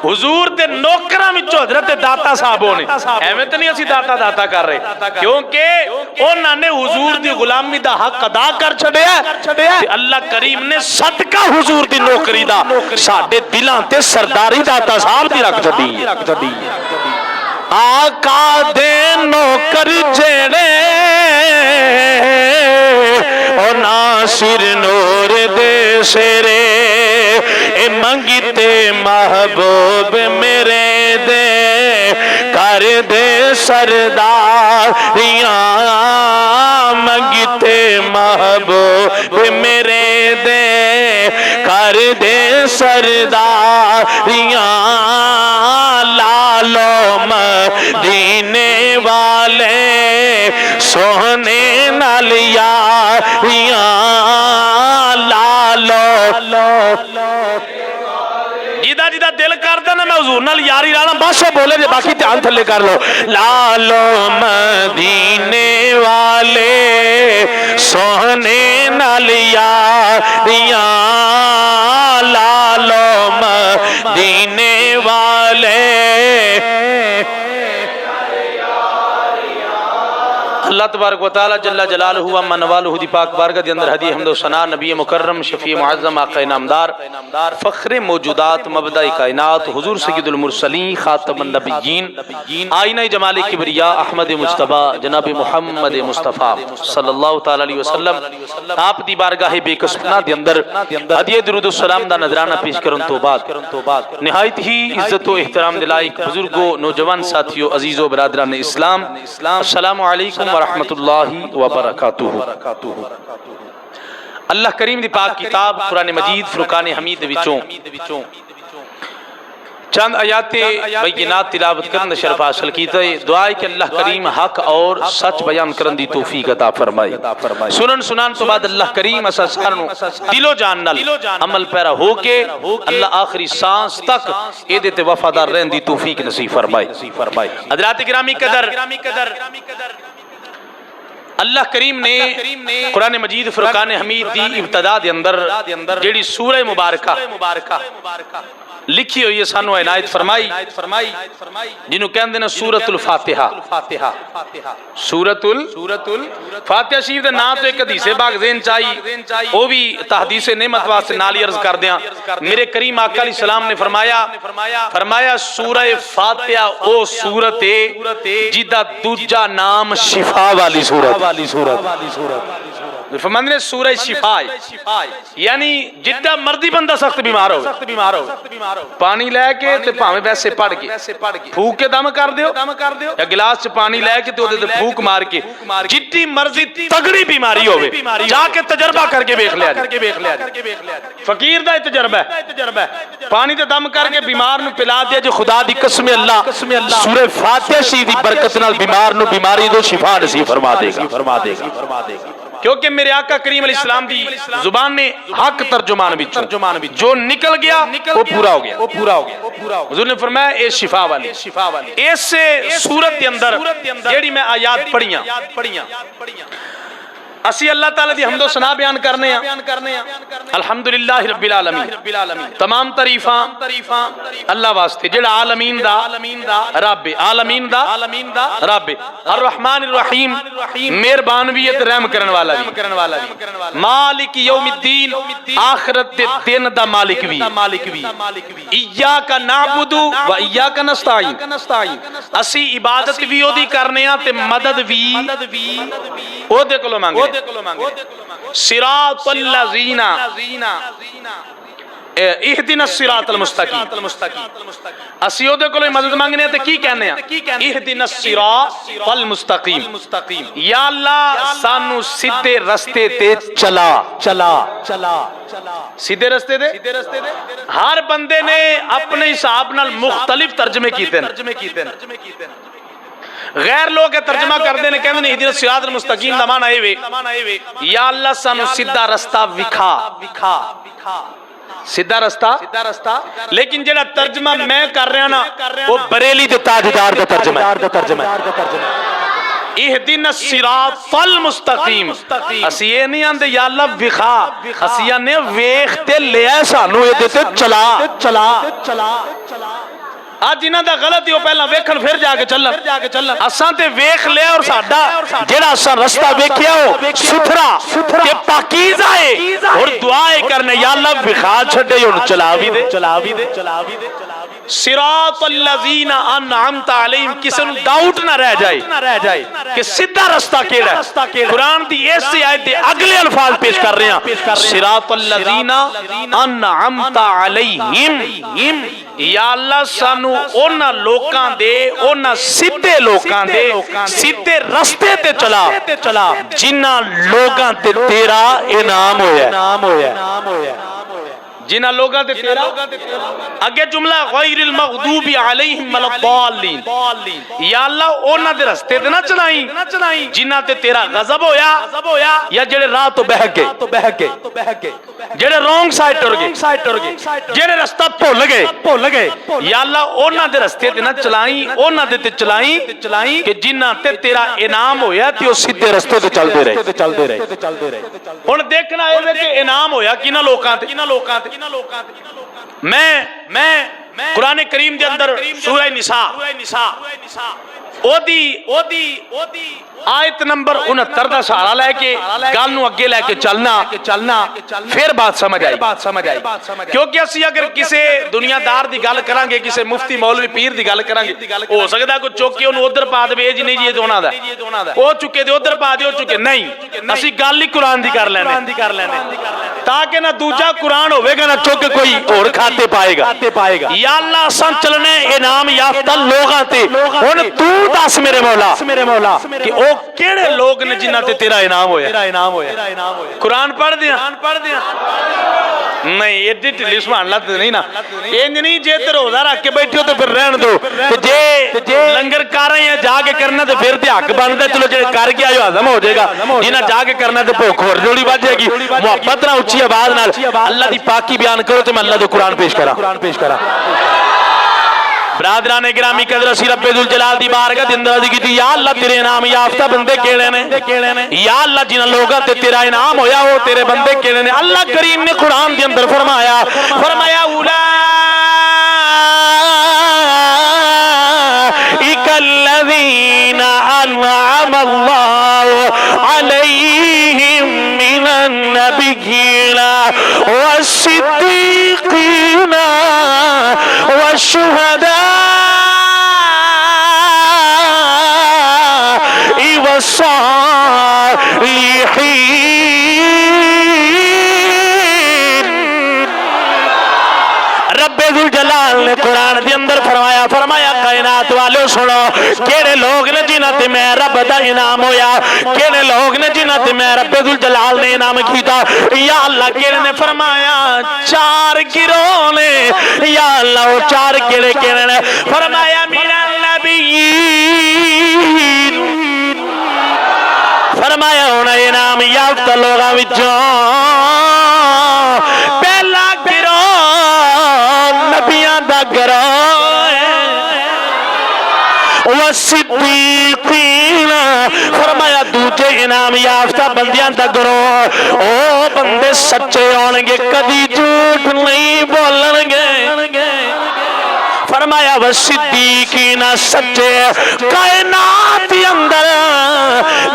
हुजूर दे नौकरां विचों हजरत दाता साहब ने एवें तो नहीं असीं दाता दाता कर रहे, क्योंकि उन्हां ने हुजूर दी गुलामी दा हक अदा कर छड़िया ते अल्लाह करीम ने सदका हुजूर दी नौकरी दा साडे दिलां ते सरदारी दाता साहब दी रख छड्डी। आका दे नौकर जेड़े ओ नासिर नूर दे शेरे ए मंगते महबूब मेरे दे कर दे सरदारियां मंगते महबूब मेरे दे कर दे सरदारियां लालो मदीने वाले सोहने नाल यारियां लालो जिदा जिदा दिल करदा ना मैं हुजूर नाल यारी लाना बस बोले जे बाकी ध्यान थले कर लो। लालो मदीने वाले सोहने नाल यारियां लालो मदीने वाले अल्लाह तबारक व तआला जल्ला जलालहु व मनवालहु दी पाक बारगाह दे अंदर हदी हम्द व सना नबी मुकर्रम शफी मुअज़्ज़म आका इनामदार फख्र मौजूदात मबदा कायनात हुजूर सय्यदुल मुरसलीन खातमुन नबिय्यीन आईना जमाल किबरिया अहमद मुज्तबा जनाब मुहम्मद मुस्तफा सल्लल्लाहु तआला अलैहि वसल्लम आप दी बारगाह बेकसना दे अंदर हदिया दुरूद व सलाम दा नजराना पेश करन तो बाद निहायत ही इज्जत व एहतराम दे लायक बुजुर्गो नौजवान साथियों अजीजो बरादरान इस्लाम अस्सलामु अलैकुम व रहमतुल्लाहि व बरकातुहू। अल्लाह करीम दी पाक किताब कुरान मजीद फुरकान हमीद विचों चंद आयाते बैनात तिलावत करन शरफ हासिल कीता है। दुआ है कि अल्लाह करीम हक और सच बयान करन दी तौफीक अता फरमाए। सुनन सुनान तो बाद अल्लाह करीम असा सानू दिलो जान नाल अमल पैरा होके अल्लाह आखिरी सांस तक एदे ते वफादार रहन दी तौफीक नसीब फरमाए। हज़रात गिरामी कदर अल्लाह करीम ने कुरान मजीद फुरकान हमीद दी इब्तदा दे अंदर जेड़ी सूरह मुबारका लिखी हुई है सानू इनायत फरमाई जिन्हों कहते हैं सूरतुल फातिहा। सूरतुल फातिहा शरीफ दे नाम तो एक हदीसे बाग ज़हन चाहिए वो भी तहदीसे नेमत वास्ते नाल ही अर्ज कर दिया। मेरे करीम आका अलैहि सलाम ने फरमाया सूरह फातिहा ओ सूरत है जिदा दूजा नाम शिफा वाली सूरत फरमाने सूरह शिफा यानी जिद्दा मर्दी बंदा सख्त बीमार हो पानी लैके ते भावें वैसे पड़ के फूक के दम कर दियो या गिलास च पानी लैके ते ओदे ते फूक मार के जितनी मर्जी तगड़ी बीमारी होवे जाके तजर्बा करके देख लिया फकीर दा तजर्बा है पानी ते दम करके बीमार नु पिला दिया जो खुदा दी कसम अल्लाह सूरह फातिहा शरीफ दी बरकत नाल बीमार नु बीमारी तो शिफा नसीब फरमा देगा क्योंकि मेरे आका करीम अलैहिस्सलाम दी जुबान ने हक तर्जुमान विचों जो निकल गया वो पूरा हो गया हुजूर ने फरमाया ए शिफा वाली इस सूरत के अंदर जेड़ी मैं आयात पढ़ियां असी अल्लाह ताला दी हम्दो सना बयान करने अल्हम्दुलिल्लाह रब्बिल आलमीन तमाम तारीफां अल्लाह वास्ते जेड़ा आलमीन दा रब रब अर्रहमान अर्रहीम मेहरबान भी है ते रहम करन वाला भी मालिक यौमिद्दीन आखिरत दे दिन दा मालिक भी इय्याका नअबुदु व इय्याका नस्तईन असी इबादत भी ओदी करने आ ते मदद भी ओदे कोलों मांगे सिरातल लज़ीना इहदिना सिरातल मुस्तकीम असी ओदे कोलों मदद मांगने ते की कहने आ इहदिना सिरातल मुस्तकीम या अल्लाह सानू सीधे रास्ते ते चला सीधे रास्ते दे हर बंदे ने अपने हिसाब नाल मुख्तलिफ तर्जमे कीते गैर लोग तर्जमा करते हैं कहते हैं इहदिना सिरातल मुस्तकीम दा माना है या अल्लाह सानू सीधा रास्ता विखा सीधा रास्ता लेकिन जेड़ा तर्जमा मैं कर रहा ना वो बरेली दे ताजदार दा तर्जमा इहदिना सिरातल मुस्तकीम। असी ये नहीं आंदे या अल्लाह विखा, असी आने वेख ते लिया सानू ये ते चला चला चला। आज इन्हां दा गलत ही पहला वेखन फिर जाके चलन। असां ते वेख लिया और साडा जेड़ा असां रास्ता वेखिया हो सुथरा ते पाकीज़ा है और दुआएं करने या अल्लाह विखा छड़े हुन चला भी दे चला भी दे चला भी दे। सिरातल लज़ीना अनअमता अलैहिम, किसी नु डाउट ना रह जाए कि सीधा रास्ता केड़ा है। कुरान दी ऐसी आयत दे अगले अल्फाज पेश कर रहे हैं, सिरातल लज़ीना अनअमता अलैहिम। या अल्लाह सानू ओना लोकां दे, ओना सीधे लोकां दे सीधे रास्ते ते चला जिन्हां लोगां ते तेरा इनाम होया। जिन्हां लोगां ते तेरा अगे जुमला गैरिल मग़दूबी अलैहिम वलद्दालीन। या अल्लाह ओना दे रास्ते ते ना चलाई जिन्हां ते तेरा गजब होया या जेड़े राह तो बह गए, जेड़े रॉन्ग साइड टुर गए, जेड़े रास्ता भुल गए। या अल्लाह ओना दे रास्ते ते ना चलाई, ओना दे ते चलाई कि जिन्हां ते तेरा इनाम होया ते ओ सीधे रास्ते ते चलदे रहे। हुण देखना है कि इनाम होया किना लोकां ते। मैं कुरान करीम के अंदर सूरह निसा आयत नंबर 69 का सहारा लेके गल नूं अगे लेके चलना फिर बात समझ आई। क्योंकि असी अगर किसी दुनियादार की गल करांगे, किसी मुफ्ती मौलवी पीर की गल करांगे, हो सकता कोई चुक के उन्होंने उधर पा दे जी नहीं जी दोना दा ओ चुके दे उधर पा दे ओ चुके नहीं, असी गल ही कुरान की कर लेने ताकि ना दूजा कुरान होवेगा ना चुक कोई और खाते पाएगा। या अल्लाह असां चलने इनाम याफ्ता लोगां ते। हुण तू दस मेरे मौला कि ओ केड़े लोग ने जिन्हां ते तेरा इनाम होया। कुरान पढ़ दिया नहीं एडी ढिली सुभान अल्लाह ते नहीं ना, इंज नहीं जे ते रोजा रख के बैठे हो तो फिर रहन दो, ते जे लंगर कर रहे हैं जाके करना तो फिर ते हक बनदा, चलो जे कर गया जो हजम हो जाएगा, जिन्हां जाके करना ते भुख होर जोड़ी बढ़ जाएगी। मुहब्बत ना उच्ची आवाज नाल अल्लाह दी पाकी बयान करो ते मैं अल्लाह दा कुरान पेश करा। बरादराने गिरामी कदर असी रब्बे दुल जलाल दी बारगाह दे अंदर अर्ज़ कीती, या अल्लाह तेरे इनाम याफ्ता बंदे केड़े ने। या अल्लाह जिन्हां लोगां ते तेरा इनाम होया वो तेरे बंदे केड़े ने। अल्लाह करीम ने कुरान दे अंदर फरमाया उलाइकल्लज़ीना अनअम अल्लाहु अलैहिम मिनन नबिय्यीना वस्सिद्दीक़ीना वश्शुहदा रब्बे दुल जलाल ने कुरान के अंदर फरमाया कायनात वालों सुनो, केड़े लोग ने जिन्हां ते मैं रब दा इनाम होया, केड़े लोग ने जिन्हां ते मैं रब्बे दुल जलाल ने इनाम कीता। या अल्लाह केड़े ने फरमाया चार गिरोह ने। या अल्लाह वो चार केड़े ने फरमाया मिनल नबिय्यीन, फरमाया होना इनाम याफ्ता लोगां विचों पहला गिरोह नबियां दा गिरोह वस्सिद्दीक़ीन, फरमाया दूजे इनाम याफ्ता बंदियां दा गिरोह ओ बंदे सच्चे होणगे, कदी झूठ नहीं बोलणगे। फरमाया वस्सिद्दीक़ीन सच्चे कायनात के अंदर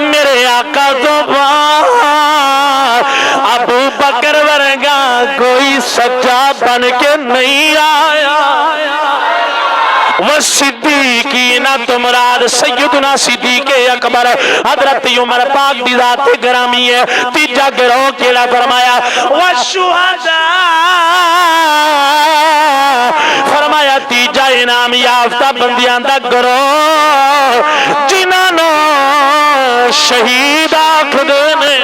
मेरे आका तो बाद अबू बकर वर्गा कोई सच्चा बन के नहीं आया। वस्सिद्दीक़ीन तो मुराद सैयदना सिद्दीक़ अकबर हजरत उमर पाक दी ज़ात गिरामी है। तीजा गिरोह केड़ा फरमाया वशुहदा, फरमाया तीजा इनाम याफ्ता बंदियां दा गिरोह जिन्हां नूं शहीद आखदे ने।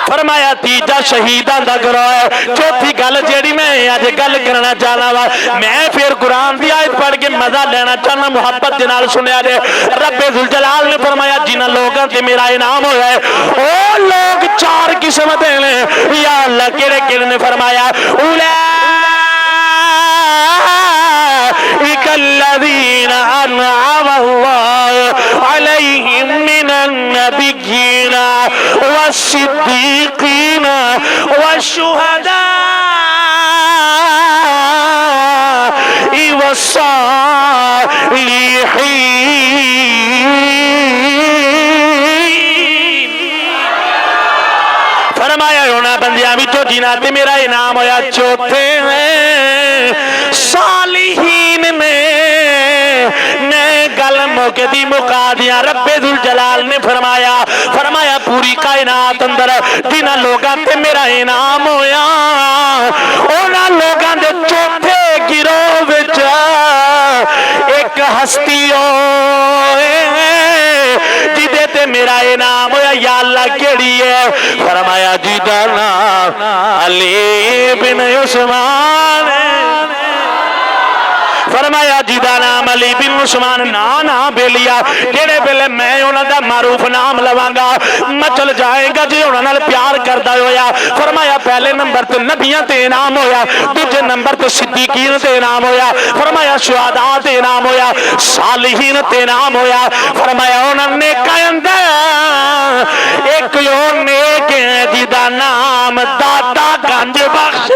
फरमाया तीजा शहीदां दा गिरोह है। चौथी गल जेड़ी मैं अज गल करना चाहना वा, मैं फिर कुरान की आयत पढ़ के मजा लेना चाहना, मुहब्बत के नाल सुनिया जे। रब्बे जुल जलाल ने फरमाया जिन्हां लोगां ते मेरा इनाम होया है ओ लोग चार किस्म दे ने। या अल्लाह केड़े ने फरमाया उलाइकल्लज़ीना अनअम अल्लाहु अलैहिम वस्सिद्दीकीन वश्शुहदा वस्सालिहीन। फरमाया होना बंदियां विचों जिन्हां ते मेरा इनाम होया चौथे में सालिहीन ने गल मौके दी मुका दिया। रब्बे दुल जलाल ने फरमाया पूरी कायनात अंदर जिन्हां लोगां ते मेरा इनाम होया उन्हां लोगां दे चौथे गिरोह विच एक हस्ती जिदे ते मेरा इनाम होया। या अल्लाह केड़ी है? फरमाया जिदा नाम अली बिन उस्मान। फरमाया जिदा नाम अली बिन उस्मान। ना बेलिया जेड़े वेले मैं उन्हां मारूफ नाम लवांगा मचल जाएगा जे उन्हां नाल प्यार करदा होया। फरमाया पहले नंबर ते नबियां ते इनाम होया, दूजे नंबर ते सिद्दीकीन ते इनाम होया। फरमाया शुहदा ते इनाम होया, सालिहीन ते इनाम होया। फरमाया उन्हां नेकां अंदर एक और नेक है जिदा नाम दाता गंज बख्श।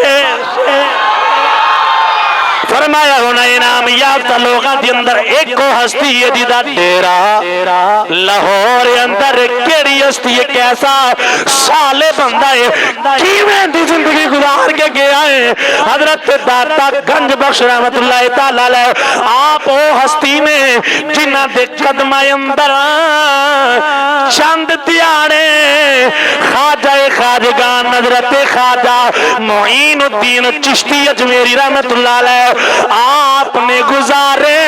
फरमाया होना इनाम याफ्ता लोगों के अंदर एक हस्ती है जिदा डेरा लाहौर अंदर। केड़ी हस्ती है? कैसा साले बंदा है, किवें दी जिंदगी गुजार के गया है। हजरत दाता गंज बख्श रहमतुल्लाह तआला अलैह आप ओ हस्ती ने जिन्हां दे कदमां अंदर चंद दिहाड़े खाजगान हजरत ख्वाजा मोइनुद्दीन चिश्ती अजमेरी रहमतुल्लाह अलैह आपने गुजारे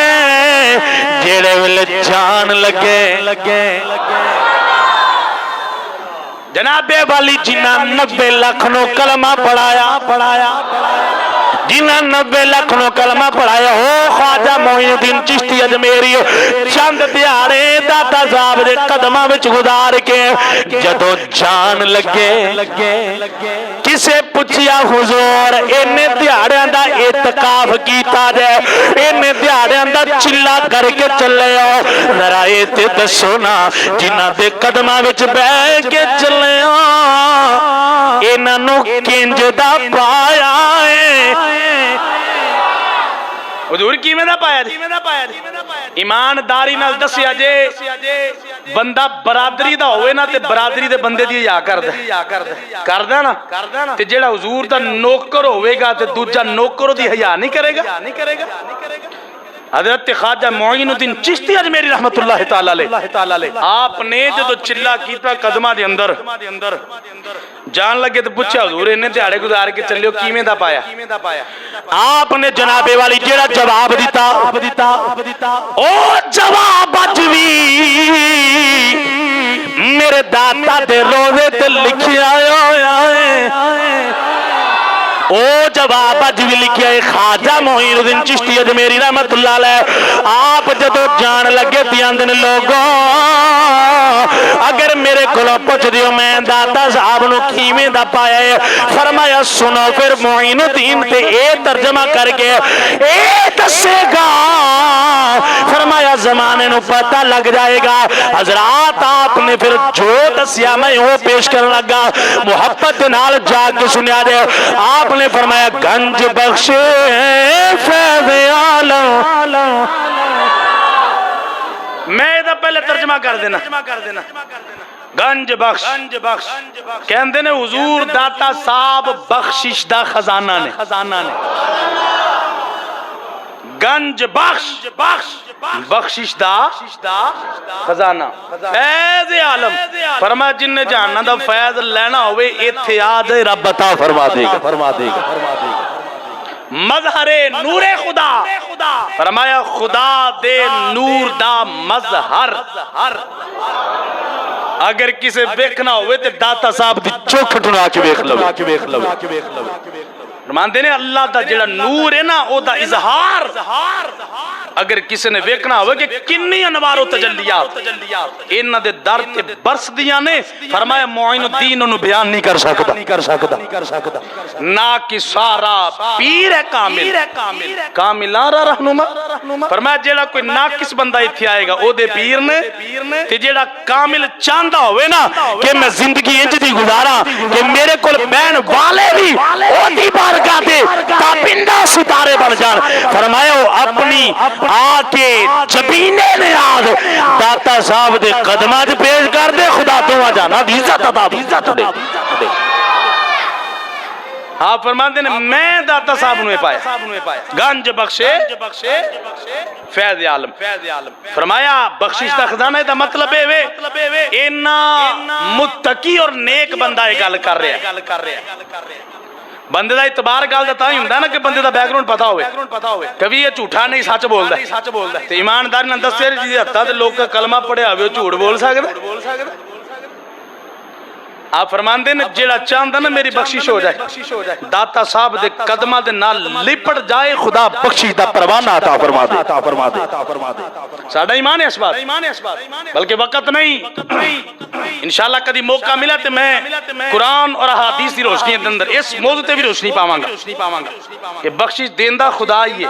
जेड़े वेले जान लगे जनाबे वाली जिन्ना 90 लाख नो कलमा पढ़ाया जिन्हें 90 लाख नो कलमा पढ़ाया हो ख्वाजा मोइनुद्दीन चिश्ती अजमेरी चंद दिहाड़े दाता साहब दे कदमां विच गुजार के जदों जान लगे किसे पूछया हुजूर इन्ने दिहाड़ियां दा इतकाफ कीता जाए, इन्ने दिहाड़ियां दा चिल्ला करके चले आओ जरा ये ते दसो ना जिन्हां दे कदमां विच बैठ के चले आओ इन्हां नूं किंज दा पाया है। हुजूर किवें दा पाया जी? ईमानदारी नाल दसिया जे बंदा बरादरी दा होवे ना ते बरादरी दे बंदे दी हिया करदा ना ते जेड़ा हुजूर दा नौकर होवेगा ते दूजा नौकर दी हिया नहीं करेगा। हजरत ख्वाजा मोइनुद्दीन चिश्ती अजमेरी रहमतुल्लाह तआला अलैह आपने जदों चिल्ला कीता कदमां दे अंदर जान लगे तो पूछा हुजूर इन्ने दिहाड़े गुजार के चलियो किवें दा पाया? आपने जनाबे वाली जेड़ा जवाब दिता ओ जवाब अज भी मेरे दाता दे रोज़े ते लिखिया होया है। ओ जवाब अज भी लिखिया है ख्वाजा मोइनुद्दीन चिश्ती अजमेरी रहमतुल्लाह अलैह आप जदों जान लगे पियांदे ने लोगों अगर मेरे कोलों पुछ दियो मैं दाता साहब नूं किवें दा पाया है। फरमाया सुनो फिर मोइनुद्दीन ते ए तर्जमा करके ए दसेगा। फरमाया जमाने नूं पता लग जाएगा। हजरात आपने फिर जो दसिया मैं वो पेश करन लगा मुहब्बत नाल जाके सुनिया दे। आपने फरमाया गंज बख्श फैज़ आलम। मैं इहदा पहले तर्जमा कर देना गंज बख्श कहंदे ने हुजूर दाता साहब बख्शिश दा खजाना ने गंज बख्शिश दा खजाना फैज़ आलम। फरमाया जिन्ने जानना दा फैज़ लेना होवे इत्थे आ जाए रब अता फरमा देगा। मजहरे नूरे खुदा फरमाया खुदा दे नूर दा मजहर अगर किसे देखना होवे ते दाता साहब दी चौखट ला के देख लो। मानते ने अल्लाह दा जेड़ा नूर है ना ओदा इजहार अगर किसी ने देखना हो कि किन्नी अनवारो तजल्लियात इन्हां दे दर ते बरसदियां ने। फरमाया मोइनुद्दीन उन्हें बयान नहीं कर सकदा ना कि सारा पीर है कामिल कामिलारा रहनुमा फरमाया जेड़ा कोई नाकिस बंदा इत्थे आएगा ओदे पीर ने ते जेड़ा कामिल चाहता होवे ना कि मैं जिंदगी इंज दी गुजारा कि मेरे कोल बहन वाले भी ओदी बारगाह दे ताबिंदा सितारे बन जान, फरमाया अपनी आके जबीने नियाज दाता साहब दे कदमां च पेश कर दे, खुदा दोवां जाना दी इज्जत अता दे। हाँ फरमाते ने मैं दाता साहब ने पाया गंज बख्शे फैज़ आलम। फरमाया बख्शिश दा खजाना दा मतलब है इन्ना मुत्तकी और नेक बंदा ये गल कर रहा है। बंदे दा इतबार गल दा तां ही हुंदा ना कि बंदे दा बैकग्राउंड पता होवे, कभी ये झूठा नहीं सच बोलदा ते ईमानदारी नाल दस्से जी हत्था ते लोग कलमा पढ़िया होवे झूठ बोल सकदा। आप फरमाते ने जेड़ा चाहता ना मेरी बख्शिश हो जाए दाता साहब दे कदमां दे नाल लिपट जाए, खुदा बख्शिश दा परवाना अता फरमा दे। साडा ईमान है इस बात, बल्कि वक्त नहीं इंशाअल्लाह कदी मौका मिला तो मैं कुरान और हदीस की रोशनी के अंदर इस मौजू ते भी रोशनी पावांगा कि बख्शिश देंदा खुदा ही है,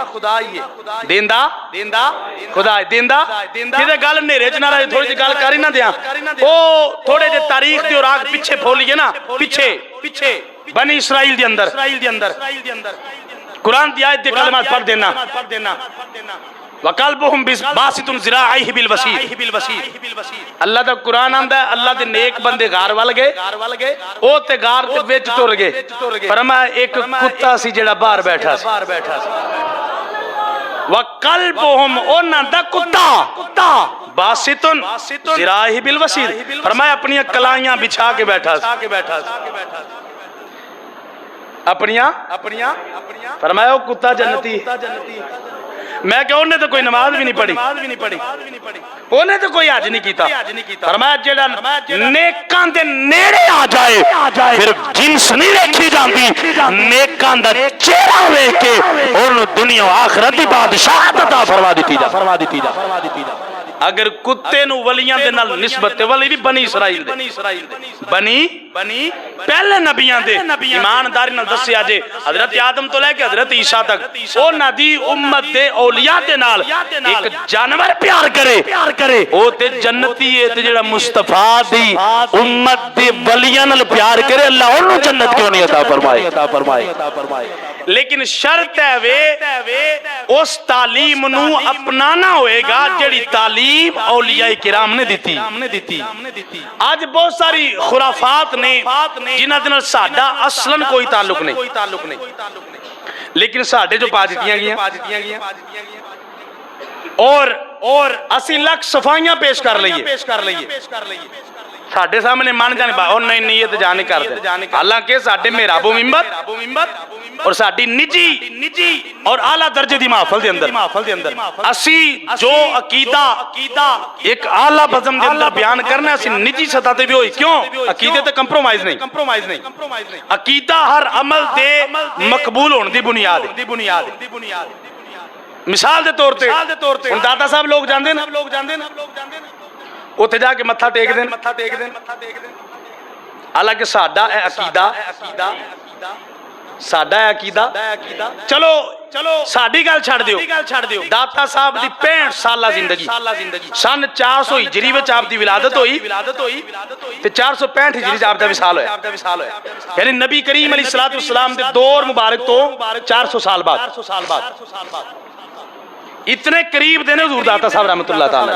देंदा खुदा है, देंदा किते गल नेरे च ना रहे, थोड़ी जी गल कर ही ना दियां ओ थोड़े जे तारीख दी और आग पीछे फोलिए ना, पीछे बनी इसराइल दे अंदर कुरान दी आयत दे कलमात पढ़ देना वकल्बुहुम बासितुन ज़िराइहि बिल वसीर। अल्लाह दा कुरान आंदा है अल्लाह दे नेक बंदे गार वल गए ओ ते गार दे विच टुर गए, फरमाया एक कुत्ता सी जेड़ा बाहर बैठा सी वकल्बुहुम ओना दा कुत्ता बासितुन ज़िराइहि बिल वसीर, फरमाया अपनी कलाइयां बिछा के बैठा अपनिया फरमाया कुत्ता जन्नती। मैं क्या उन्हें तो कोई नमाज भी नहीं पढ़ी, उन्हें तो कोई हज नहीं किया, फरमाया जेड़ा नेकां दे नेड़े आ जाए फिर जिन्स नहीं देखी जाती, नेकां दा चेहरा वेख के उन्हें दुनिया आखिरत दी बादशाहत अता फरमा दी जा। अगर कुत्ते नु वलियां दे नाल निस्बत ते वली भी बनी इसराइल बनी पहले नबियां दे ईमानदारी नाल दस्सिया जे हजरत आदम तो लेके हजरत ईसा तक ओ नदी उम्मत दे औलिया दे नाल एक जानवर प्यार करे ओ ते जन्नती है ते जेड़ा मुस्तफा दी उम्मत दे वलियां नाल प्यार करे अल्लाह ओनु जन्नत क्यों नहीं अता फरमाए। लेकिन शर्त है वे उस तालीम नू अपनाना होएगा जेड़ी तालीम औलिया किराम ने दी। आज बहुत सारी खुराफात ने जिन्हां दे नाल साडा असलन कोई ताल्लुक नहीं, लेकिन साडे जो पा दित्तियां गईयां और असी लख सफाइयां पेश कर लईए साडे सामने मन जाने नहीं ये तो जान नहीं करते, हालांकि साडे मेहराबो मिंबर और साडी निजी और आला दर्जे दी महफिल दे अंदर असी जो अकीदा एक आला बज़म दे अंदर बयान करना असी निजी सतह ते भी होई क्यों अकीदे ते कंप्रोमाइज नहीं, अकीदा हर अमल दे मकबूल होने दी बुनियाद। मिसाल दे तौर ते हुण दाता साहब लोग जांदे ना उत्थे जाके मत्था टेक देन, हालांकि साडा अकीदा चलो साडी गल छड़ दियो दाता साहब दी 65 साला जिंदगी सन 400 हिजरी विच आप दी विलादत होई ते 465 हिजरी च आप दा विसाल होया, यानी नबी करीम अलैहिस्सलातु वस्सलाम दे दौर मुबारक तो 400 साल बाद इतने करीब देने हुजूर दाता साहब रहमतुल्लाह ताला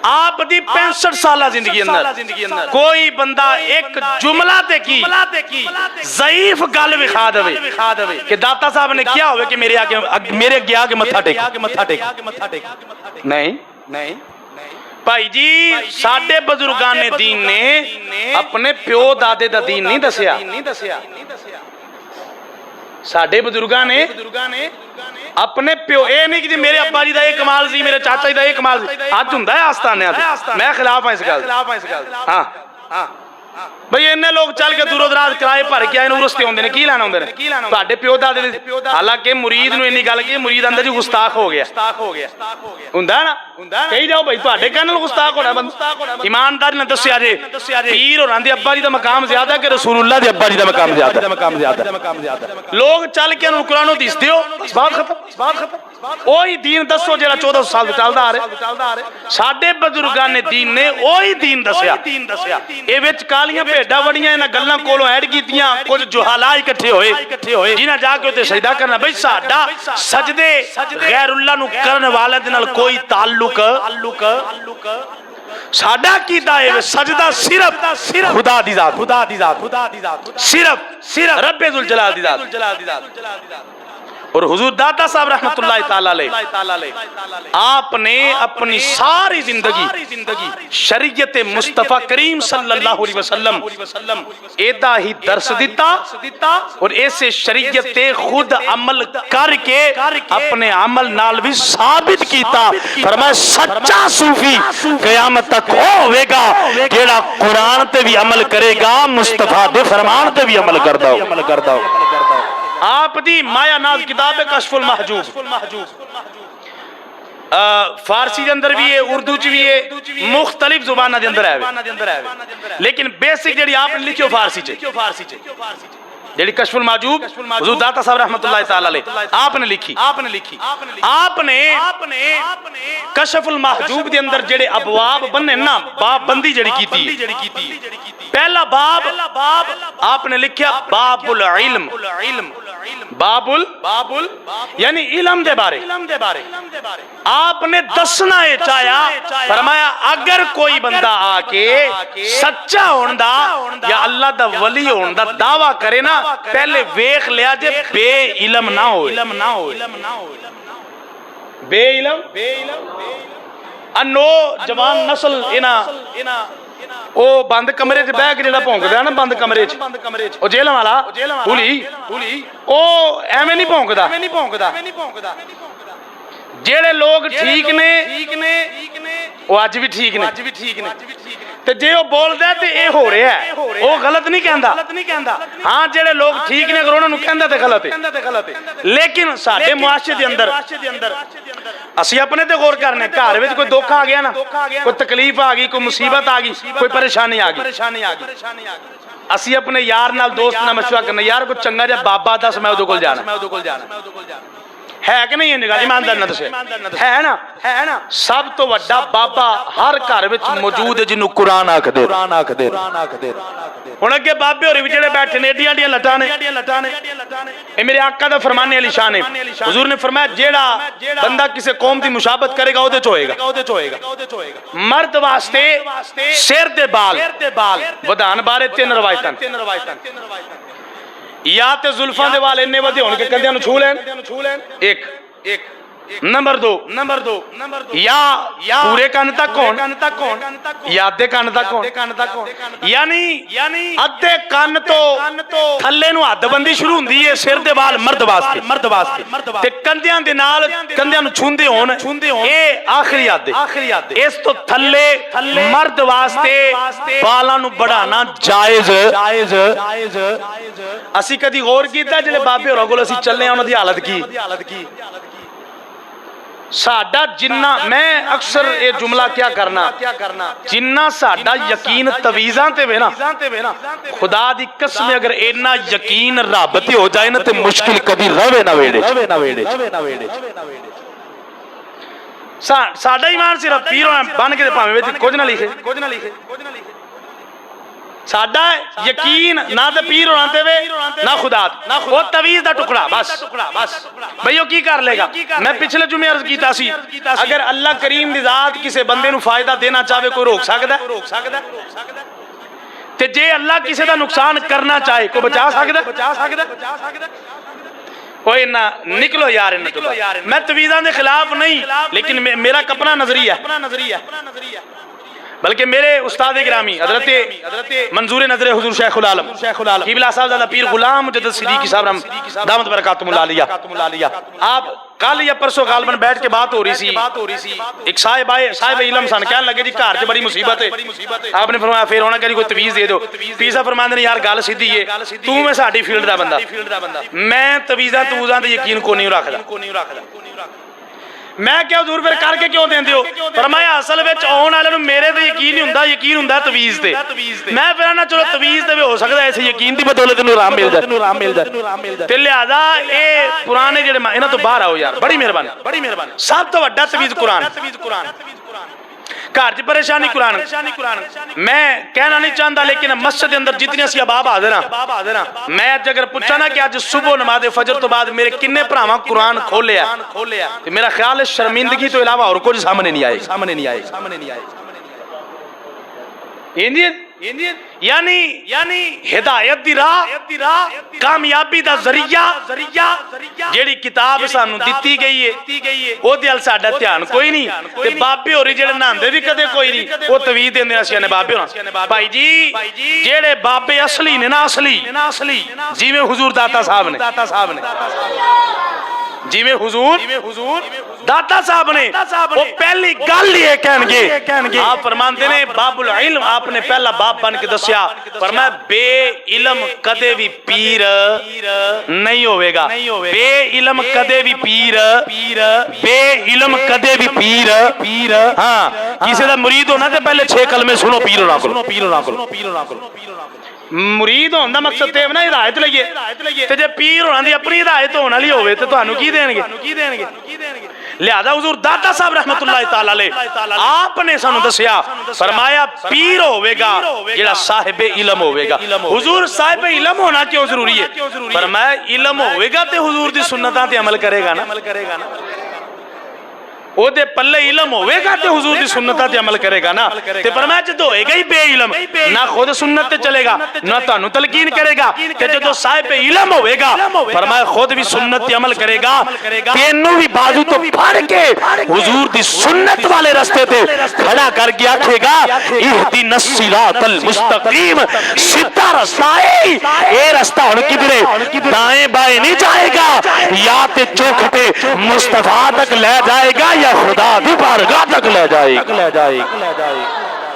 आप दी 65 साला जिंदगी अंदर कोई बंदा एक जुमला ते की ज़ईफ गल विखा देवे कि दाता साहब ने क्या होवे कि मेरे आगे मत्था टेक नहीं भाई जी साडे बुजुर्गान दीन ने अपने प्यो दादे दा दीन नहीं दसिया, साडे बुजुर्गां ने अपने प्यो ए नहीं कि मेरे अब्बा जी दा ये कमाल सी मेरे चाचा जी दा ये कमाल सी, अज हुंदा है आस्ताने मैं खिलाफ हां इस गल। हां ਬਈ ਇੰਨੇ ਲੋਕ ਚੱਲ ਕੇ ਦੂਰੋਂ ਦਰਾਜ ਕਿਰਾਏ ਭਰ ਕੇ ਆਏ ਨੂੰ ਰਸਤੇ ਆਉਂਦੇ ਨੇ, ਕੀ ਲੈਣ ਆਉਂਦੇ ਨੇ ਤੁਹਾਡੇ ਪਿਓ ਦਾਦੇ ਦੇ। ਹਾਲਾਂਕਿ ਮੁਰੀਦ ਨੂੰ ਇੰਨੀ ਗੱਲ ਕੀ ਮੁਰੀਦ ਅੰਦਰ ਜੀ ਗੁਸਤਾਖ ਹੋ ਗਿਆ ਹੁੰਦਾ ਨਾ, ਕਹੀ ਜਾਓ ਬਈ ਤੁਹਾਡੇ ਕਹਿਣ ਨਾਲ ਗੁਸਤਾਖ ਹੋਣਾ ਬੰਦਾ। ਇਮਾਨਦਾਰੀ ਨਾਲ ਦੱਸਿਆ ਜੇ ਪੀਰ ਹੋਰਾਂ ਦੇ ਅੱਬਾ ਜੀ ਦਾ ਮਕਾਮ ਜ਼ਿਆਦਾ ਕਿ ਰਸੂਲੁल्लाह ਦੇ ਅੱਬਾ ਜੀ ਦਾ ਮਕਾਮ ਜ਼ਿਆਦਾ। ਲੋਕ ਚੱਲ ਕੇ ਉਹਨੂੰ ਕੁਰਾਨ ਹਦੀਸ ਦਿਓ, ਬਾਤ ਖਤਮ। ਉਹੀ ਦੀਨ ਦੱਸੋ ਜਿਹੜਾ 1400 ਸਾਲ ਤੋਂ ਚੱਲਦਾ ਆ ਰਿਹਾ। ਸਾਡੇ ਬਜ਼ੁਰਗਾਂ ਨੇ ਦੀਨ ਨੇ ਉਹੀ ਦੀਨ ਦੱਸਿਆ। ਇਹ ਵਿੱਚ ਕਾਲੀਆਂ ਭੇਡਾਂ ਵੜੀਆਂ ਇਹਨਾਂ ਗੱਲਾਂ ਕੋਲੋਂ ਐਡ ਕੀਤੀਆਂ, ਕੁਝ ਜੁਹਾਲਾ ਇਕੱਠੇ ਹੋਏ ਜਿਨ੍ਹਾਂ ਜਾ ਕੇ ਉੱਤੇ ਸਜਦਾ ਕਰਨਾ। ਬਈ ਸਾਡਾ ਸਜਦੇ ਗੈਰੁल्लाह ਨੂੰ ਕਰਨ ਵਾਲਿਆਂ ਦੇ ਨਾਲ ਕੋਈ ਤਾल्लुक ਸਾਡਾ कीदा है सजदा सिर्फ खुदा दी जात, सिर्फ रब्बे जुल जलाल दी जात। और हुजूर दाता साहब रहमतुल्लाह ताला अलैह आपने अपनी सारी जिंदगी शरीयत मुस्तफा करीम सल्लल्लाहु अलैहि वसल्लम एदा ही दर्स दिता और ऐसे शरीयत ते खुद अमल करके अपने अमल नाल भी साबित कीता। फरमाया सच्चा सूफी क़यामत तक होवेगा जेड़ा कुरान ते भी अमल करेगा, मुस्तफा दे फरमान ते भी अमल करदा हो। आप दी माया नाज किताब है कशफुल महजूब, फारसी के अंदर भी है, उर्दू च भी है, मुख्तलिफ जुबाना के अंदर है, लेकिन बेसिक जेडी आपने लिखी हो फारसी च जेडी कशफुल महजूब हुजूर दाता साहब रहमतुल्लाह ताला अलैह आपने लिखी। आपने कशफुल महजूब के अंदर जेडे अबवाब बने ना, बाबबंदी जेडी कीती। पहला बाब आपने लिखा बाबुल इल्म, बाबुल यानी इल्म दे बारे आपने दसना है चाया। फरमाया अगर कोई बंदा आके सच्चा होने दा या अल्लाह दा वली होने दा दावा करे ना, पहले वेख लिया जे बे इल्म ना हो। बे इल्म अनो जवान नस्ल इना ओ बंद कमरे च बह के जेड़ा भौंकदा ना, बंद कमरे च ओ जेल वाला हुली ओ एवें नहीं भौंकदा। जेड़े लोग ठीक ने वो अज भी ठीक ने ते जे वो बोलदा ते ए हो रहा है, वो गलत नहीं कहंदा। हाँ जेड़े लोग ठीक ने अगर उन्हां नूं कहंदा ते गलत है। लेकिन साडे मुआशरे दे अंदर असीं अपने ते गौर करने, घर विच कोई दुख आ गया ना, कोई तकलीफ आ गई, कोई मुसीबत आ गई, कोई परेशानी आ गई, असीं अपने यार नाल दोस्त नाल मशवरा करने, यार कोई चंगा जिहा बाबा दस मैं उहदे कोल जाना है कि नहीं? निगाह ईमानदार ना दसे है ना। सब तो वड्डा बाबा हर घर विच मौजूद है जिन्हों कुरान आखदे। हुण अगे बाबे होरी भी जेड़े बैठे ने एडियां एडियां लटां ने, ये मेरे आका दा फरमाने वाली शान है। हुजूर ने फरमाया जेड़ा बंदा किसी कौम की मुशाबत करेगा ओदे च होएगा। मर्द वास्ते सिर दे बाल वधान बारे 3 रवायतां, या ते जुल्फां दे वाल इन्ने वधे होणगे कंधियां नूं छू लैण, एक नंबर दो या पूरे कन तक होण या अद्धे कन तक होण, यानी अद्धे कन तो थल्ले नूं हदबंदी शुरू हुंदी है सिर दे वाल मर्द वास्ते ते कंधियां दे नाल कंधियां नूं छूंदे होण, ये आखिरी हद। इस तो थल्ले मर्द वास्ते बालां नूं बढ़ाना जायज। असीं कदी गौर कीता जेड़े बाबे होरां कोल असीं चलने उन्हां दी हालत की? साडा जिन्ना, मैं अक्सर ये जुमला क्या करना, जिन्ना साडा यकीन तवीज़ां ते वे ना, खुदा दी कसम अगर इन्ना यकीन रब ते हो जाए ना ते मुश्किल कभी रवे ना वेड़े। साडा ईमान सिर्फ पीर बन के भावें कुछ ना लिखे। साडा यकीन ना ते पीर होना ते वे ना खुदा, वो तवीज़ दा टुकड़ा बस। भई की कर लेगा? मैं पिछले जुमे अर्ज कीता सी, अगर अल्लाह करीम दी जात किसी बंदे नूं फायदा देना चाहे कोई रोक सकदा ते जे अल्लाह किसी दा नुकसान करना चाहे कोई बचा सकदा। कोई ना निकलो यार, मैं तवीज़ां दे खिलाफ नहीं, लेकिन मेरा अपना नजरिया बल्कि मेरे उस्ताद गिरामी हजरत मंजूर नजर हुजूर शेखुल आलम किबला साहब पीर गुलाम मुजद्दिद सिद्दीकी साहब दामत बरकातुहुल आलिया, आप कल या परसों गालबन बैठ के बात हो रही सी, एक साहिब इलम सन कहने लगे जी घर च बड़ी मुसीबत है। आपने फरमाया फिर उन्होंने कहा कोई तवीज दे दो। पीर साहब फरमाते ने यार गल सीधी है, तू मैं साडी फील्ड दा बंदा, मैं तवीज़ां तूज़ां ते यकीन को नहीं रखदा। मैं क्या हुजूर फिर करके क्यों देंदे हो? फरमाया असल विच आउण वाले नूं मेरे ते यकीन नहीं हुंदा, यकीन हुंदा तवीज़ ते। मैं फिर ना चलो तवीज़ ते हो सकदा इस यकीन दी बदौलत नूं आराम मिलदा ते लिहाजा ये पुराने जेहड़े इन्हां तो बाहर आओ यार, बड़ी मेहरबानी। सब तो वड्डा तवीज़ कुरान, घर च परेशानी कुरान। मैं कहना नहीं चाहता लेकिन मस्जिद अंदर जितने असीं अहबाब हाज़िर हां, मैं अज अगर पूछा ना कि अज सुबह नमाज फजर तो बाद मेरे किन्ने भरावां कुरान खोलिया, मेरा ख्याल है शर्मिंदगी तो इलावा और कुछ सामने नहीं आए। यानी हिदायत दी राह, कामयाबी दा जरिया जेड़ी किताब सानू दिती गई है ओदे अल साडा ध्यान कोई नहीं। ते बाबे होरी जेड़े नहांदे भी कदे कोई नहीं, वो तवीज़ देंदे असीं ने बाबे होना। भाई जी जेड़े बाबे असली ने ना, असली जिवें हुजूर दाता साहब ने जिवें हुजूर दाता साहब ने वो पहली गल ये कहणगे, आप फरमाते ने बाबुल इल्म, आपने पहला बाप बन के दसिया, फरमाया बे इल्म कदे भी पीर नहीं होवेगा। बे इल्म कदे भी पीर हाँ, किसी दा मुरीद होना ते पहले 6 कलमे सुनो पीर ना करो। मुरीद होने का मकसद तो ना हिदायत लईए, ते जे पीर होना दी अपनी हिदायत होने वाली होवे ते तुहानू की देणगे? लिहाजा हुजूर दाता साहब रहमतुल्लाह तआला अलैह आपने सानू दसिया, फरमाया पीर होवेगा जेड़ा साहिब इल्म होवेगा। हुजूर साहिब इल्म होना क्यों जरूरी है? फरमाया इल्म होवेगा ते हुजूर दी सुन्नतां ते अमल करेगा ना, ओदे पल्ले इल्म होवेगा ते हुजूर दी सुन्नतां ते अमल करेगा ना। ते फरमाया जदों होएगा ही बेइल्म, ना खुद सुन्नत ते चलेगा ना तुहानू तलकीन करेगा। ते जदों साहिब इल्म होवेगा, फरमाया खुद भी सुन्नत ते अमल करेगा, तेनू भी बाजू तो फड़ के हुजूर दी सुन्नत वाले रास्ते ते खड़ा करके आखेगा इहदिनस सिरातल मुस्तकीम, सीधा रास्ता है ये रास्ता हुण किधरे दाएं बाएं नहीं जाएगा, या ते चौखटे मुस्तफा तक ले जाएगा या खुदा दी बारगाह तक ले जाएगा।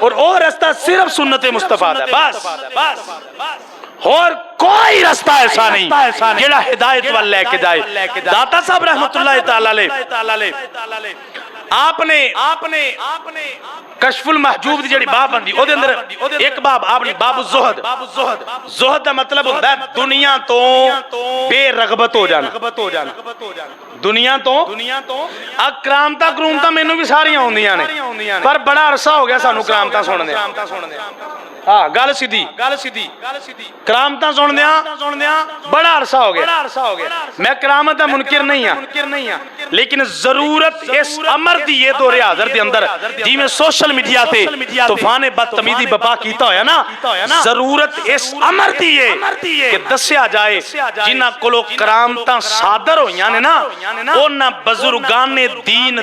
और वो रास्ता सिर्फ सुन्नत मुस्तफा दा, बस और कोई रास्ता ऐसा नहीं जेड़ा हिदायत वाल लेके जाए। दाता साहब रहमतुल्लाह तआला अलैह आपने कशफुल महजूब दी जेड़ी बाब बंदी ओदे अंदर एक बाब आपने बाबु ज़ुहद दा मतलब हुंदा है दुनिया तो बेरगबत हो जाना। दुनिया तो करामता मैनू भी सारियां होंदियां ने, पर बड़ा अरसा हो गया सानू करामता सुनदे। हाँ गल सीधी करामता सुनदियां बड़ा अरसा हो गया। मैं करामत दा मुनकिर नहीं हां, लेकिन जरूरत इस अमर दी ये दौरे हाज़र दे अंदर जिवें सोशल मीडिया ते तूफान बदतमीजी बपा कीता होया ना, जरूरत इस अमर दी है कि दस्या जाए जिन्हां कोलों करामतां सादर होईयां ने ना, उन्हां बुजुर्गां ने दीन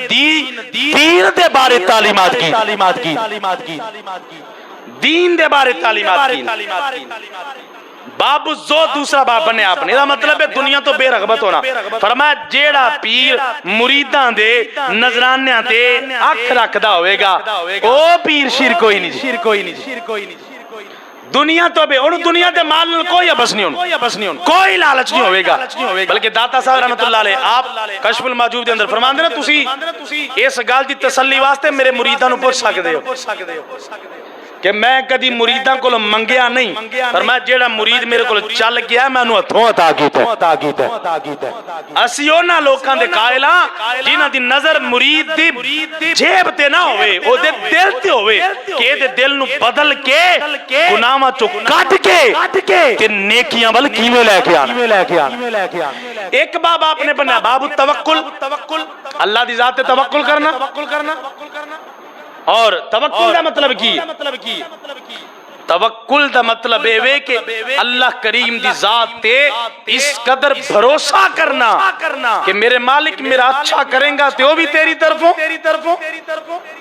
दे बारे तालीमात की, दीन दे बारे तालीमात की। बाबु जो दूसरा बाब बने आपने, इसदा मतलब है दुनिया तो बेरगबत होना। फरमाया जेड़ा पीर मुरीदां दे नजरानियां ते अख रखदा होवेगा ओ पीर शिर कोई नहीं। दुनिया तो दुनिया के माल कोई अबस नहीं, कोई लालच नहीं होगा। बल्कि दाता साहब रहमतुल्लाह अलैह आप कशफुल मौजूद के अंदर फरमांदे ने तुसी इस गल की तसल्ली वास्ते मेरे मुरीदां नूं पुछ सकदे हो कि मैं कदी मुरीदां कोल मंगिया नहीं, पर मैं जेड़ा मुरीद मेरे कोल चल गया मैं उन्हें हथों अता कीता। असीं उन्हां लोकां दे कायल हां जिन्हां दी नजर मुरीद दी जेब ते ना होवे, ओदे दिल ते होवे कि इहदे दिल नूं बदल के गुनाहां चों कढ के ते नेकियां वल किवें लेके आना। एक बाब आपने बनाया बाबू तवक्कुल, अल्लाह दी जात ते तवक्कुल करना। और तवक्कुल का मतलब की तवक्कुल दा मतलब है कि अल्लाह करीम दी जात ते इस कदर भरोसा करना कि मेरे मालिक मेरा अच्छा करेगा तो भी तेरी तरफों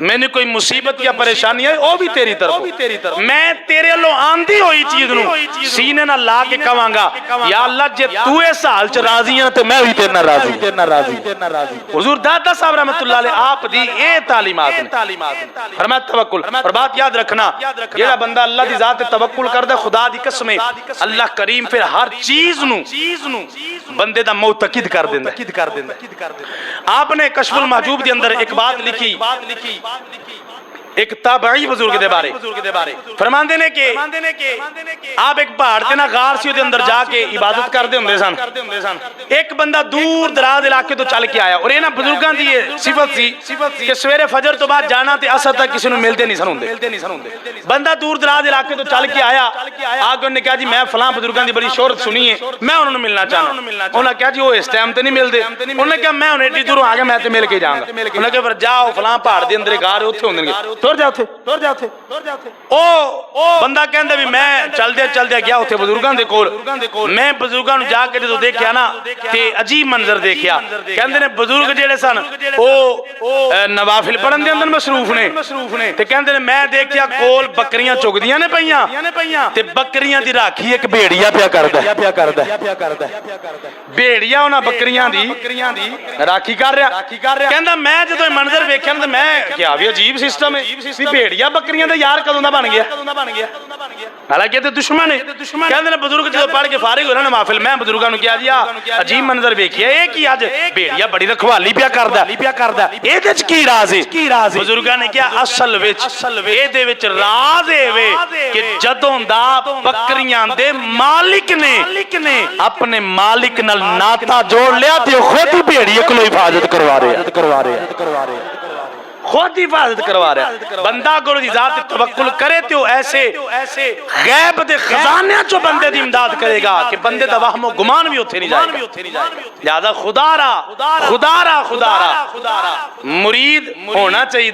मैंने कोई मुसीबत या परेशानी है वो भी तेरी तरफों मैं तेरे लो आंदी हुई चीज नू सीने ना ला के कहांगा या अल्लाह जे तू इस हाल च राजी है तो मैं भी तेरे नाल राजी। हुजूर दादा साहब रहमतुल्लाह अलैह आप दी ए तालीमात फरमाया तवक्कुल। और बात याद रखना जेड़ा बंदा अल्लाह दी जात ते तवक्कुल करदा खुदा दी कसम अल्लाह करीम फिर हर चीज नू बंदे दा मुतकिद कर देंदा। आपने कश्फुल महजूब दे अंदर एक बात लिखी एक ताबई बुजुर्ग दे बारे फरमांदे ने कि आप एक पहाड़ ते ना गार सी उहदे अंदर जाके इबादत करदे हुंदे सन। एक बंदा दूर दराज इलाके तो चल के आया और ये ना बुजुर्गां दी सिफत सी कि सवेरे फजर तो बाद जाना ते असर तक किसी नूं मिलदे नहीं सन हुंदे। बंदा दूर दराज इलाके तो चल के आया आके उन्हें कहा जी मैं फलां बुजुर्गां दी बड़ी शोहरत सुनी है मैं उन्हां नूं मिलना चाहना। उन्हें कहा जी वो इस टाइम ते नहीं मिलदे। उन्हें कहा मैं हुण एडी दूरों आ गया मैं ते मिल के जाऊंगा। उन्हें कहा फिर जाओ फलां पहाड़ दे अंदर गार उत्थे होंदे तुर जा उथे। ओ बंदा कहंदा भी मैं चलदे गया उथे बुजुर्गां दे कोल। मैं बुजुर्गां नूं जाके जदों देखया ना ते अजीब मंजर देखया। कहंदे ने बुजुर्ग जेड़े सन ओ नवाफिल पढ़न दे अंदर मसरूफ ने ते कहंदे ने मैं देखया कोल बकरियां चुगदियां ने पईयां ते बकरियां दी राखी एक भेड़िया पिया करदा। भेड़िया उन्हां बकरियां दी राखी कर रहा। कहंदा मैं जदों मंजर वेख्या ना ते मैं क्या भी अजीब सिस्टम है भेड़िया बकरियां यार कदों दा बन गया। हालांकि तो दुश्मन है। कहंदे ने बुजुर्ग जो पढ़ के फारिग हो ना महफिल मैं बुजुर्गां नूं कहा जी अजीब मंजर वेखिया ये की अज भेड़िया बड़ी रखवाली पिया करदा इहदे च की राज है। बुजुर्गां ने कहा असल विच इहदे विच राज है कि जदों दा बकरियां दे मालिक ने अपने मालिक नाल नाता जोड़ लिया ते खुद ही भेड़िए कोलों हिफाजत करवा रहे खुद हिफाजत करवा रहा। बंदा गुरु दी जात ते तवक्कुल करे तो ऐसे गैब दे खजाने चो बंदे दी इमदाद करेगा कि बंदे दा वहमो गुमान भी उथे नहीं जाएगा। ज्यादा खुदारा मुरीद होना चाहिए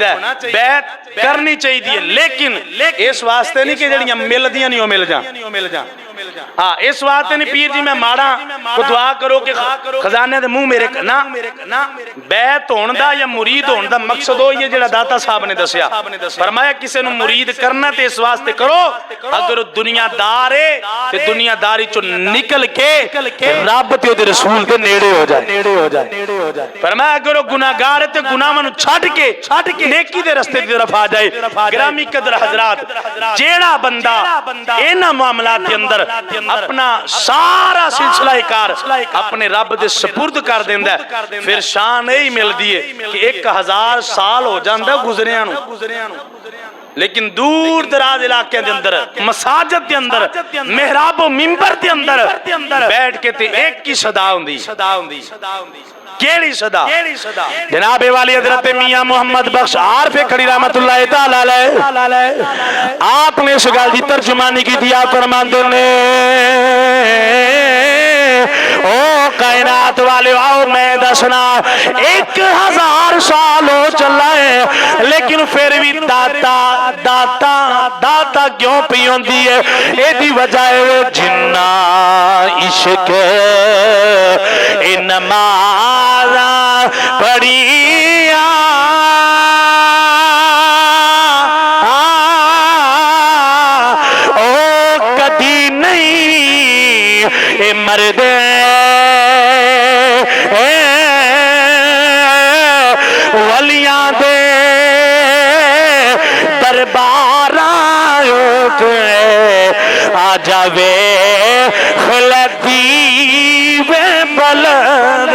बैत करनी चाहिए लेकिन इस वास्ते नहीं कि जड़ियां मिलदियां नहीं ओ मिल जा। हाँ इस वास्ते नहीं पीर जी मैं माड़ा को दुआ करो कि खजाने दे मुंह मेरे ना बैत होण दा या मुरीद होण दा मकसद हो ये जेड़ा दाता साहब ने दसिया फरमाया किसी नूं मुरीद करना ते इस वास्ते करो अगर दुनियादार है ते दुनियादारी चो निकल के रब ते ओदे रसूल दे नेड़े हो जाए। फरमाया अगर गुनाहगार है ते गुनाहां नूं छड्ड के नेकी दे रस्ते दी तरफ आ जाए। गिरामी कदर हजरात जेड़ा बंदा इन्हां मामलात दे अंदर अपना सारा सिलसिला कार अपने रब दे सपुर्द कर देंदा फिर शान यही मिलदी है कि 1000 साल हो जांदा गुजरियां नूं। लेकिन दूर दराज इलाके दे अंदर मसाजिद दे अंदर मेहराब व मिंबर दे अंदर बैठ के ते एक ही सदा हुंदी केड़ी सदा जनाबे वाली हजरत मियां मोहम्मद बख्श आरफ खड़ी रहमतुल्लाह तआला अलैह आपने इस गल दी तर्जुमानी की दिया फरमांदे ने ओ कायनात वाले आओ मैं दसना 1000 साल हो चला है लेकिन फिर भी दाता क्यों पी होंदी है एदी वजह है जिन्ना इश्क नमाज़ा पढ़िया ओ कदी नहीं मरदे वलियां दे दरबार आ जावे खलती वे बलद